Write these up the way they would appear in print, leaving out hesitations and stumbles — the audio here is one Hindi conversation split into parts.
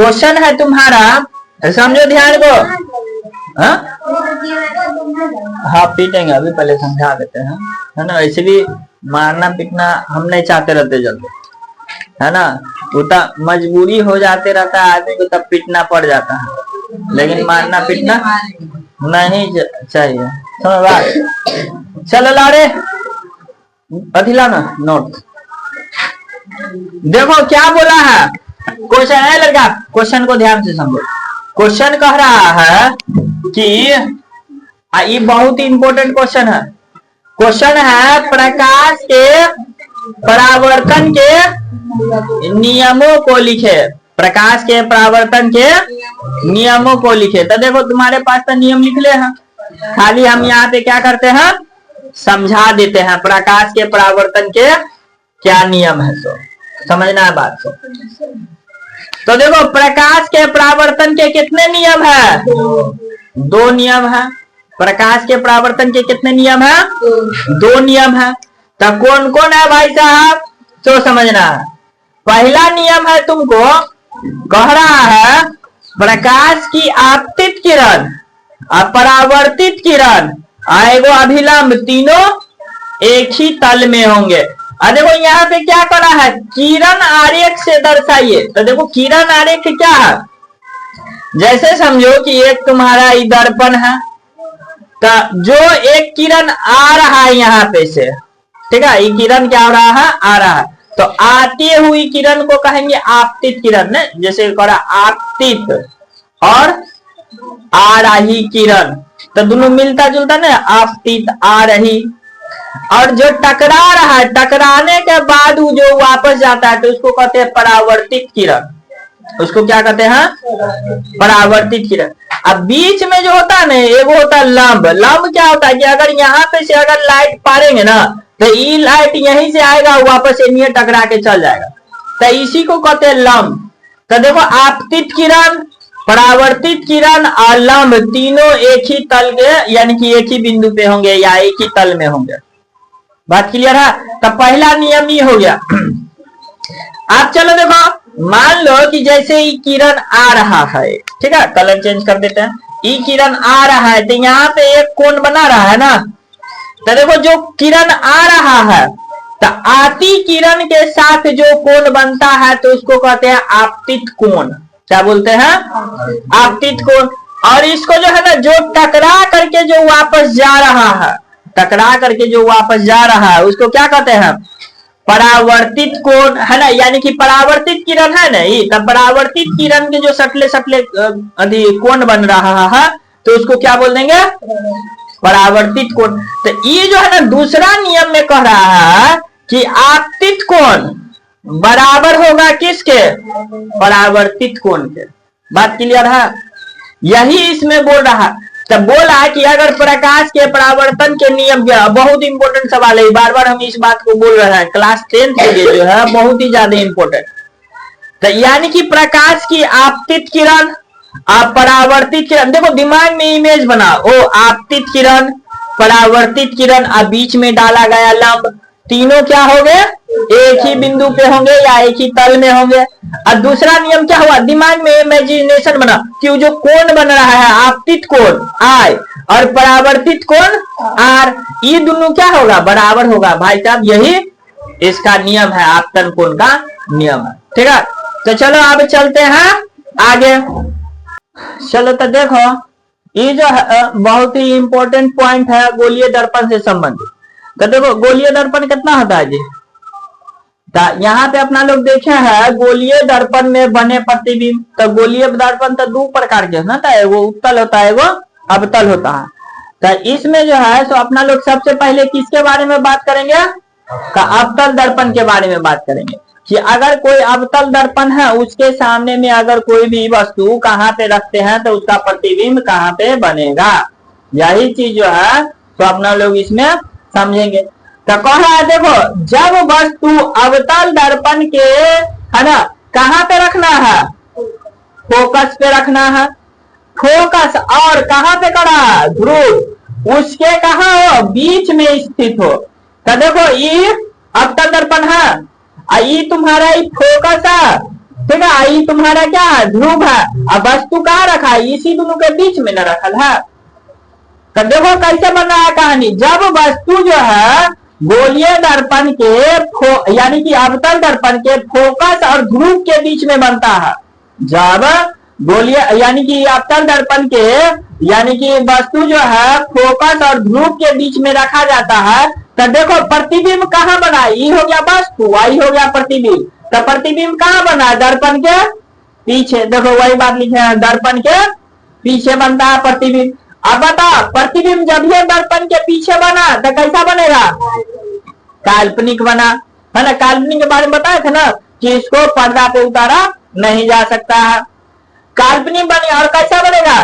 क्वेश्चन है तुम्हारा, समझो ध्यान को। हाँ पीटेंगे, अभी पहले समझा देते हैं, है ना। ऐसे भी मारना पीटना हम नहीं चाहते रहते जल्दी, है ना। उतना मजबूरी हो जाते रहता है आदमी को, तब पीटना पड़ जाता है, लेकिन मारना पीटना नहीं चाहिए, समझ बात। चलो लाड़े अथिला ना नोट देखो क्या बोला है। क्वेश्चन है लड़का, क्वेश्चन को ध्यान से समझो। क्वेश्चन कह रहा है कि ये बहुत ही इंपॉर्टेंट क्वेश्चन है। क्वेश्चन है प्रकाश के परावर्तन के नियमों को लिखे। प्रकाश के परावर्तन के नियमों को लिखे। तो देखो तुम्हारे पास तो नियम लिख ले हैं, खाली हम यहाँ पे क्या करते हैं, समझा देते हैं प्रकाश के परावर्तन के क्या नियम है। सो समझना है बात को। तो देखो प्रकाश के परावर्तन के कितने नियम है? दो नियम है। प्रकाश के परावर्तन के कितने नियम है? दो नियम है। तो कौन कौन है भाई साहब? तो समझना है। पहला नियम है तुमको कह रहा है प्रकाश की आपतित किरण, अपरावर्तित किरण, आएगो अभिलंब, तीनों एक ही तल में होंगे। और देखो यहाँ पे क्या करा है, किरण आरेख से दर्शाइए। तो देखो किरण आरेख क्या है, जैसे समझो कि एक तुम्हारा दर्पण है, तो जो एक किरण आ रहा है यहाँ पे से, ठीक है, ये किरण क्या हो रहा है, आ रहा है, तो आती हुई किरण को कहेंगे आपतित किरण ने। जैसे करा आपतित और आ रही किरण, तो दोनों मिलता जुलता ना, आपतित आ रही। और जो टकरा रहा है, टकराने के बाद जो वापस जाता है, तो उसको कहते हैं परावर्तित किरण। उसको क्या कहते हैं, परावर्तित किरण। अब बीच में जो होता है ना, एक होता है लंब। लंब क्या होता है कि अगर यहाँ पे से अगर लाइट पारेंगे ना, तो ये लाइट यहीं से आएगा, वापस ये टकरा के चल जाएगा, तो इसी को कहते हैं लंब। तो देखो आपतित किरण, परावर्तित किरण और लंब तीनों एक ही तल के, यानी कि एक ही बिंदु पे होंगे या एक ही तल में होंगे। बात क्लियर है? तो पहला नियम ये हो गया। आप चलो देखो, मान लो कि जैसे ये किरण आ रहा है, ठीक है, कलर चेंज कर देते हैं। ये किरण आ रहा है, तो यहाँ पे एक कोण बना रहा है ना। तो देखो जो किरण आ रहा है, तो आती किरण के साथ जो कोण बनता है, तो उसको कहते हैं आपतित कोण। क्या बोलते हैं? आपतित कोण। और इसको जो है ना, जो टकरा करके जो वापस जा रहा है, टकरा करके जो वापस जा रहा है, उसको क्या कहते हैं, परावर्तित कोण, है ना। यानी कि परावर्तित किरण है ना, ये तब परावर्तित किरण के जो सटले सटले कोण बन रहा है, तो उसको क्या बोल देंगे, परावर्तित कोण। तो ये जो है ना दूसरा नियम में कह रहा है कि आपतित कोण बराबर होगा किसके, परावर्तित कोण के। बात क्लियर है? यही इसमें बोल रहा है। तब बोला कि अगर प्रकाश के परावर्तन के नियम, बहुत इंपॉर्टेंट सवाल है, बार बार हम इस बात को बोल रहे हैं, क्लास 10 के लिए जो है बहुत ही ज्यादा इंपॉर्टेंट। तो यानी कि प्रकाश की आपतित किरण, आप परावर्तित किरण, देखो दिमाग में इमेज बना, ओ आपतित किरण, परावर्तित किरण, अब बीच में डाला गया लंब, तीनों क्या हो गए, एक ही बिंदु पे होंगे या एक ही तल में होंगे। और दूसरा नियम क्या हुआ, दिमाग में इमेजिनेशन बना कि जो कोण बन रहा है, आपतित कोण आई और परावर्तित कोण आर, ये दोनों क्या होगा, बराबर होगा। भाई साहब यही इसका नियम है, आपतन कोण का नियम है, ठीक है। तो चलो अब चलते हैं आगे। चलो तो देखो, ये जो है बहुत ही इंपॉर्टेंट पॉइंट है गोलीय दर्पण से संबंधित। तो देखो गोलीय दर्पण कितना होता है जी, तो यहाँ पे अपना लोग देखे हैं गोलीय दर्पण में बने प्रतिबिंब। तो गोलीय दर्पण तो दो प्रकार के होता है, वो उत्तल होता है, वो अवतल होता है। तो इसमें जो है सो अपना लोग सबसे पहले किसके बारे में बात करेंगे, का अवतल दर्पण के बारे में बात करेंगे। कि अगर कोई अवतल दर्पण है, उसके सामने में अगर कोई भी वस्तु कहाँ पे रखते हैं, तो उसका प्रतिबिंब कहाँ पे बनेगा, यही चीज जो है तो अपना लोग इसमें समझेंगे। तो कह रहा है देखो, जब वस्तु अवतल दर्पण के, है ना, कहाँ पे रखना है, फोकस पे रखना है, फोकस और कहाँ पे करा, ध्रुव, उसके कहा हो, बीच में स्थित हो। तो देखो ये अवतल दर्पण है, ये तुम्हारा फोकस है, ठीक है। ये तुम्हारा क्या है, ध्रुव है। अब वस्तु कहाँ रखा है, इसी दोनों के बीच में न रखल है। तो देखो कैसे बन रहा है कहानी। जब वस्तु जो है गोलीय दर्पण के यानी कि अवतल दर्पण के फोकस और ध्रुव के बीच में बनता है। जब गोलीय यानी कि अवतल दर्पण के यानी कि वस्तु जो है फोकस और ध्रुव के बीच में रखा जाता है, तो देखो प्रतिबिंब कहाँ बना, ये हो गया वस्तु, आई हो गया प्रतिबिंब। तो प्रतिबिंब कहाँ बना, दर्पण के पीछे। देखो वही बात लिखे हैं, दर्पण के पीछे बनता है प्रतिबिंब। अब बता, प्रतिबिंब जब ये दर्पण के पीछे बना तो कैसा बनेगा, काल्पनिक बना, है ना। काल्पनिक के बारे में बताए थे ना कि इसको पर्दा पे उतारा नहीं जा सकता है। काल्पनिक बने और कैसा बनेगा,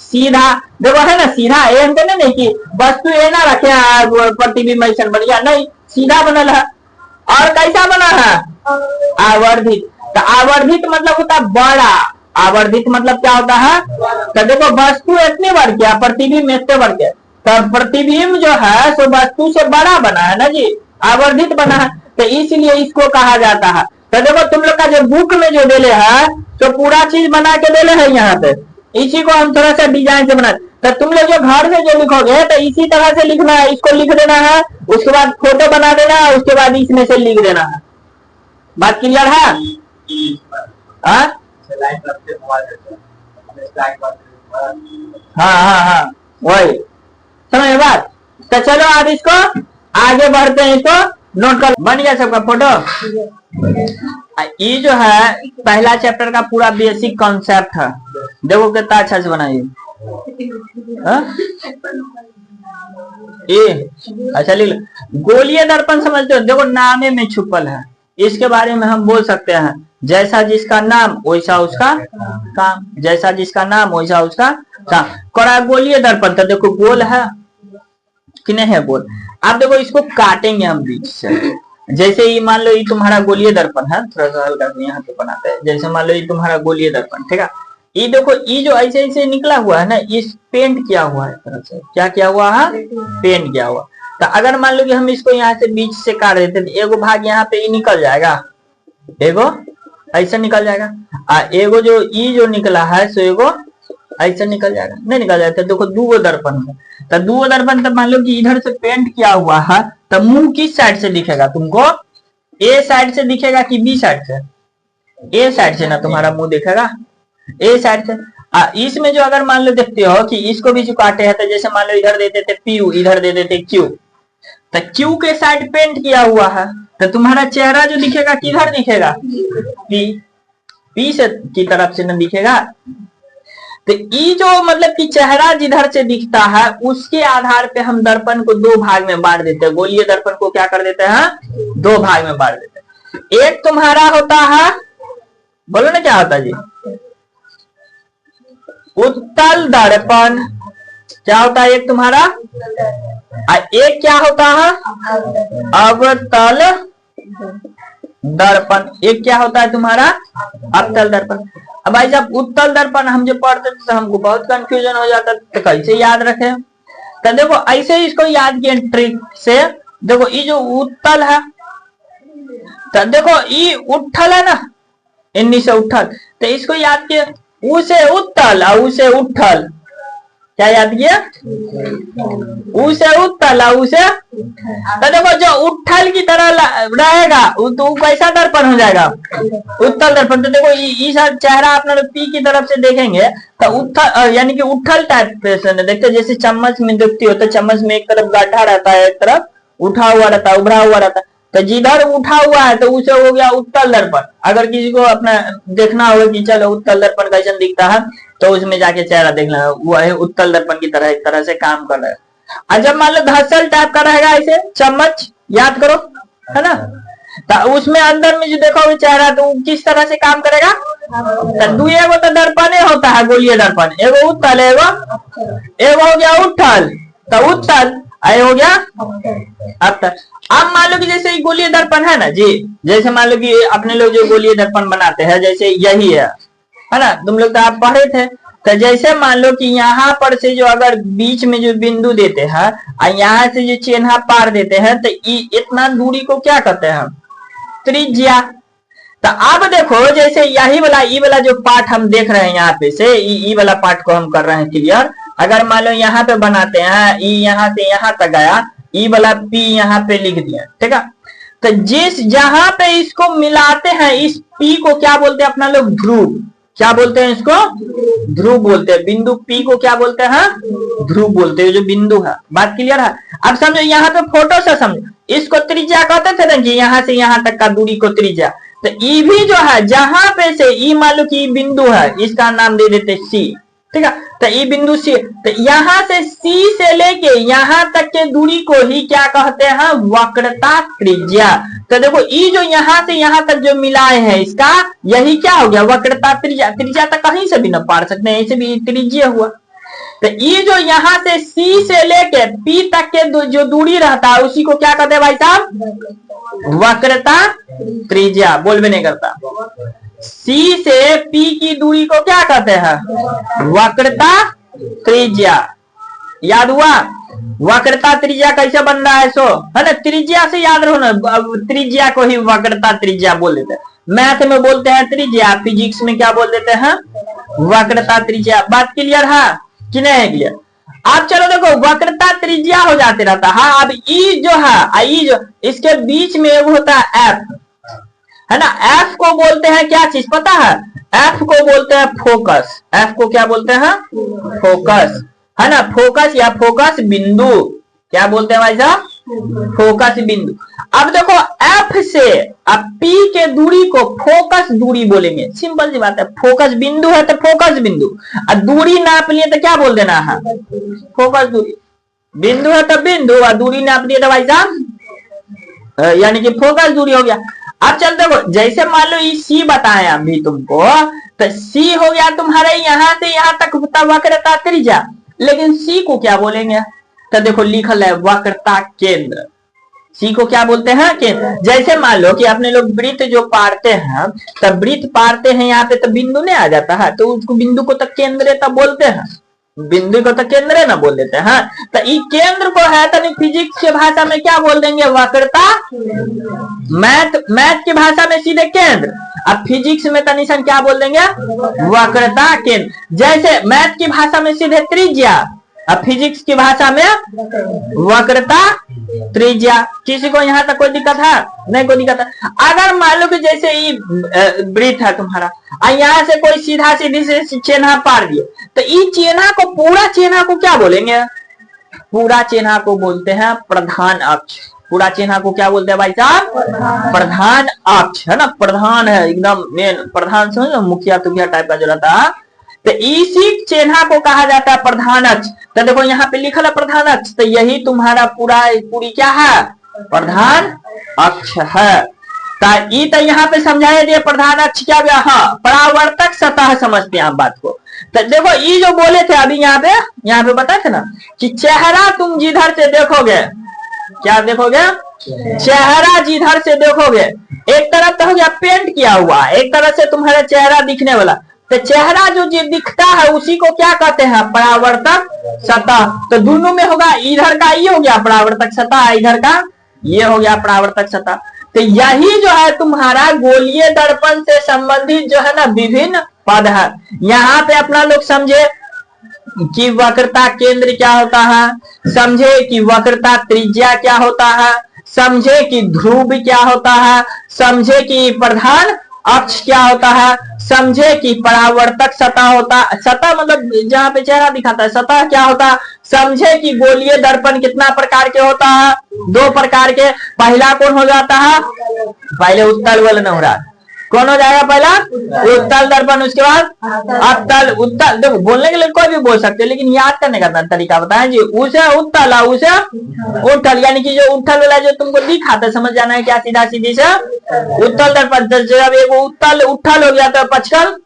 सीधा। देखो है ना, सीधा ये नहीं कि वस्तु ये ना रखे प्रतिबिंब ऐसा बन गया, नहीं, सीधा बनल है। और कैसा बना है, आवर्धित। तो आवर्धित मतलब होता है बड़ा, आवर्धित मतलब क्या होता है, तो देखो वस्तु इतने बढ़ गया, प्रतिबिंब इतने बढ़ गया, तो प्रतिबिंब जो है सो वस्तु से बड़ा बना है ना जी, आवर्धित बना है, तो इसलिए इसको कहा जाता है। तो देखो तुम लोग का जो बुक में जो देले है तो पूरा चीज बना के देले है यहाँ पे, इसी को हम थोड़ा सा डिजाइन से बना। तो तुम लोग जो घर में जो लिखोगे तो इसी तरह से लिखना है, इसको लिख देना है, उसके बाद फोटो बना देना है, उसके बाद इसमें से लिख देना है। बात क्लियर है? हाँ वही समझ बात। तो चलो आज इसको आगे बढ़ते हैं, इसको नोट कर। बन गया सबका फोटो। ये जो है पहला चैप्टर का पूरा बेसिक कॉन्सेप्ट है, देखो कितना अच्छा से बनाइए। अच्छा लिख, गोलीय दर्पण समझते हो, देखो नामे में छुपल है, इसके बारे में हम बोल सकते हैं जैसा जिसका नाम वैसा उसका काम, जैसा जिसका नाम वैसा उसका काम। कड़ा गोलीय दर्पण, तो देखो गोल है कि नहीं है गोल। आप देखो इसको काटेंगे हम बीच से, जैसे ये मान लो ये तुम्हारा गोलीय दर्पण है, थोड़ा सा हल्का यहाँ पे बनाते हैं, जैसे मान लो ये तुम्हारा गोलीय दर्पण, ठीक है। ये देखो ये जो ऐसे ऐसे निकला हुआ है ना, इस पेंट किया हुआ है तरह से, क्या किया हुआ है, पेंट किया हुआ। तो अगर मान लो कि हम इसको यहाँ से बीच से काट देते तो एगो भाग यहाँ पे निकल जाएगा, एगो ऐसा निकल जाएगा, एगो जो ई जो निकला है सो एगो ऐसा निकल जाएगा, नहीं निकल जाएगा। तो देखो दूगो दर्पण है, तो दूगो दर्पण, तो मान लो कि इधर से पेंट किया हुआ है, तो मुंह किस साइड से दिखेगा तुमको, ए साइड से दिखेगा कि बी साइड से, ए साइड से ना तुम्हारा मुंह दिखेगा, ए साइड से। इसमें जो अगर मान लो देखते हो कि इसको भी जो काटे हैं, तो जैसे मान लो इधर दे देते पी, इधर दे देते क्यू, तो क्यू के साइड पेंट किया हुआ है, तो तुम्हारा चेहरा जो दिखेगा किधर दिखेगा, पी, पी से की तरफ से न दिखेगा। तो ये जो मतलब कि चेहरा जिधर से दिखता है उसके आधार पे हम दर्पण को दो भाग में बांट देते हैं, गोलीय दर्पण को क्या कर देते हैं, दो भाग में बांट देते हैं। एक तुम्हारा होता है, बोलो ना क्या होता है जी, उत्तल दर्पण, क्या होता है एक तुम्हारा, एक क्या होता है, अवतल दर्पण, एक क्या होता है तुम्हारा, अवतल दर्पण। अब भाई जब उत्तल दर्पण हम जो पढ़ते थे तो हमको बहुत कंफ्यूजन हो जाता, तो कैसे याद रखे। तो देखो ऐसे ही इसको याद किए ट्रिक से। देखो ये जो उत्तल है, तो देखो ये उठल है ना, इन्हीं से उठल, तो इसको याद किए उसे उत्तल और उसे उठल, क्या याद किया, उसे उत्तल उसे। तो देखो जो उठल की तरह रहेगा तो कैसा दर्पण हो जाएगा, उत्तल दर्पण। तो देखो ये सब चेहरा अपना पी की तरफ से देखेंगे तो उत्तल यानी कि उठल टाइप पे देखते, जैसे चम्मच में देखती हो तो चम्मच में एक तरफ गड्ढा रहता है, एक तरफ उठा हुआ रहता है, उभरा हुआ रहता है, तो जिधर उठा हुआ है तो उसे हो गया उत्तल दर्पण। अगर किसी को अपना देखना हो कि चलो उत्तल दर्पण कैसे दिखता है तो उसमें जाके चेहरा देखना, वो है उत्तल दर्पण की तरह एक तरह से काम कर रहा है। और जब मान लो धसल टाइप का रहेगा ऐसे चम्मच, याद करो है ना, तो उसमें अंदर में जो देखोगे चेहरा तो किस तरह से काम करेगा, तो दुएगो तो दर्पण होता है गोलीय दर्पण, एगो उत्तल एगो हो गया उठल, तो उत्तल आए हो गया अवतल। अब मान लो कि जैसे गोलीय दर्पण है ना जी, जैसे मान लो कि अपने लोग जो गोलीय दर्पण बनाते हैं जैसे यही है ना, तुम लोग तो आप पढ़े थे। तो जैसे मान लो कि यहाँ पर से जो अगर बीच में जो बिंदु देते हैं और यहाँ से जो चिन्ह पार देते हैं, तो इतना दूरी को क्या कहते हैं, त्रिज्या। तो अब देखो जैसे यही वाला ई वाला जो पार्ट हम देख रहे हैं यहाँ पे से ई वाला पार्ट को हम कर रहे हैं क्लियर। अगर मान लो यहाँ पे बनाते हैं ई यहाँ से यहाँ तक गया, ई वाला पी यहाँ पे लिख दिया, ठीक है। तो जिस जहां पे इसको मिलाते हैं इस पी को क्या बोलते हैं अपना लोग, ध्रुव। क्या बोलते हैं इसको, ध्रुव बोलते हैं। बिंदु पी को क्या बोलते हैं, ध्रुव बोलते हैं, जो बिंदु है। बात क्लियर है। अब समझो यहाँ पे फोटो से समझो, इसको त्रिज्या कहते थे ना कि यहाँ से यहाँ तक का दूरी को त्रिज्या। तो ई भी जो है जहां पे से ई मान लो कि बिंदु है, इसका नाम दे देते सी, ठीक है। तो ई बिंदु सी, तो यहाँ से सी से लेके यहाँ तक के दूरी को ही क्या कहते हैं, वक्रता त्रिज्या। तो देखो ई जो यहाँ से यहाँ तक जो मिलाए हैं इसका यही क्या हो गया, वक्रता त्रिज्या। त्रिज्या तक कहीं से भी न पार सकते हैं, ऐसे भी त्रिज्या हुआ। तो ये जो यहाँ से सी से लेके पी तक के जो दूरी रहता है उसी को क्या कहते हैं भाई साहब, वक्रता त्रिज्या। बोल भी नहीं करता। सी से पी की दूरी को क्या कहते हैं, वक्रता त्रिज्या। याद हुआ। वक्रता त्रिज्या कैसे बन रहा है, सो है ना, त्रिज्या से याद रहो ना, त्रिज्या को ही वक्रता त्रिज्या बोल देते हैं। मैथ में बोलते हैं त्रिज्या, फिजिक्स में क्या बोल देते हैं, वक्रता त्रिज्या। बात क्लियर है कि नहीं क्लियर। अब चलो देखो वक्रता त्रिज्या हो जाते रहता है। अब ई जो है, ई जो इसके बीच में एक होता है एफ, है ना। एफ को बोलते हैं क्या चीज पता है, एफ को बोलते हैं फोकस। एफ को क्या बोलते हैं, फोकस, है ना। फोकस या फोकस बिंदु, क्या बोलते हैं भाई साहब, फोकस बिंदु। अब देखो एफ से अब पी के दूरी को फोकस दूरी बोलेंगे, सिंपल सी बात है। फोकस बिंदु है तो फोकस बिंदु, और दूरी नाप लिए तो क्या बोल देना है, फोकस दूरी। बिंदु है तो बिंदु, और दूरी नाप लिए तो भाई साहब यानी कि फोकस दूरी हो गया। अब चल देखो जैसे मान लो ये सी बताए अभी तुमको, तो सी हो गया तुम्हारे यहाँ से यहाँ तक वक्रता त्रिज्या। लेकिन सी को क्या बोलेंगे, तो देखो लिखल है वक्रता केंद्र। सी को क्या बोलते हैं, केंद्र। जैसे मान लो कि अपने लोग वृत्त जो पारते हैं, तब वृत्त पारते हैं यहाँ पे तो बिंदु नहीं आ जाता है, तो उसको बिंदु को तो केंद्र तब बोलते हैं, बिंदु को तो केंद्र ना बोल देते हैं। तो ये केंद्र को है तो फिजिक्स की भाषा में क्या बोल देंगे, वक्रता। मैथ की भाषा में सीधे केंद्र, अब फिजिक्स में तनिशन क्या बोल देंगे, वक्रता केंद्र। जैसे मैथ की भाषा में सीधे त्रिज्या, अब फिजिक्स की भाषा में वक्रता त्रिज्या। किसी को यहाँ तक कोई दिक्कत है, नहीं कोई दिक्कत है। अगर मान लो कि जैसे ये वृत्त है तुम्हारा, यहाँ से कोई सीधा सीधी से चिन्ह पार दिए, तो ये चिन्ह को, पूरा चिन्ह को क्या बोलेंगे, पूरा चिन्ह को बोलते हैं प्रधान अक्ष। पूरा चिन्ह को क्या बोलते हैं भाई साहब, प्रधान अक्ष, है ना। प्रधान है एकदम मेन, प्रधान समझो मुखिया तुखिया टाइप का जो रहता है, तो इसी चिन्ह को कहा जाता है प्रधान अक्ष। तो देखो यहाँ पे लिखा है प्रधान अक्ष, तो यही तुम्हारा पूरी क्या है, प्रधान अक्ष है। तो यहाँ पे समझाया दिया प्रधान अक्ष क्या गया, हाँ परावर्तक सतह समझते हैं आप बात को। तो देखो ये जो बोले थे अभी यहाँ पे बताए थे ना कि चेहरा तुम जिधर से देखोगे, क्या देखोगे, चेहरा जिधर से देखोगे, एक तरफ तो हो गया पेंट किया हुआ, एक तरफ से तुम्हारा चेहरा दिखने वाला। तो चेहरा जो दिखता है उसी को क्या कहते हैं, परावर्तक सतह। तो दोनों में होगा, इधर का ये हो गया परावर्तक सतह, इधर का ये हो गया परावर्तक सतह। तो यही जो है तुम्हारा गोलीय दर्पण से संबंधित जो है ना विभिन्न पद है। यहाँ पे अपना लोग समझे कि वक्रता केंद्र क्या होता है, समझे कि वक्रता त्रिज्या क्या होता है, समझे कि ध्रुव क्या होता है, समझे कि प्रधान अक्ष क्या होता है, समझे कि परावर्तक सतह होता है, सतह मतलब जहां पे चेहरा दिखाता है, सतह क्या होता है, समझे कि गोलीय दर्पण कितना प्रकार के होता है, 2 प्रकार के। पहला कौन हो जाता है, पहले उत्तल वाला नहीं हो रहा, कौन हो जाएगा पहला, उत्तल दर्पण, उसके बाद अतल। उत्तल देखो बोलने के लिए कोई भी बोल सकते, लेकिन याद करने का तरीका बताएं जी। उसे उत्तल, उसे उत्तल, यानी कि जो उत्तल वाला जो तुमको दिखाता है, समझ जाना है क्या, सीधा सीधी से उत्तल दर्पण। जब एक उत्तल उठल हो गया तो पचकल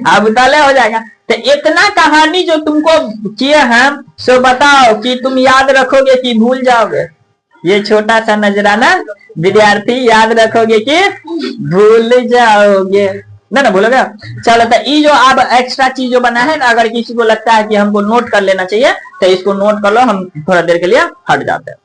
अब उतले हो जाएगा। तो इतना कहानी जो तुमको किए हैं सो बताओ कि तुम याद रखोगे कि भूल जाओगे। ये छोटा सा नजराना विद्यार्थी याद रखोगे कि भूल जाओगे, ना भूलोगे। चलो तो ये जो अब एक्स्ट्रा चीज जो बना है ना, अगर किसी को लगता है कि हमको नोट कर लेना चाहिए तो इसको नोट कर लो, हम थोड़ा देर के लिए हट जाते हैं।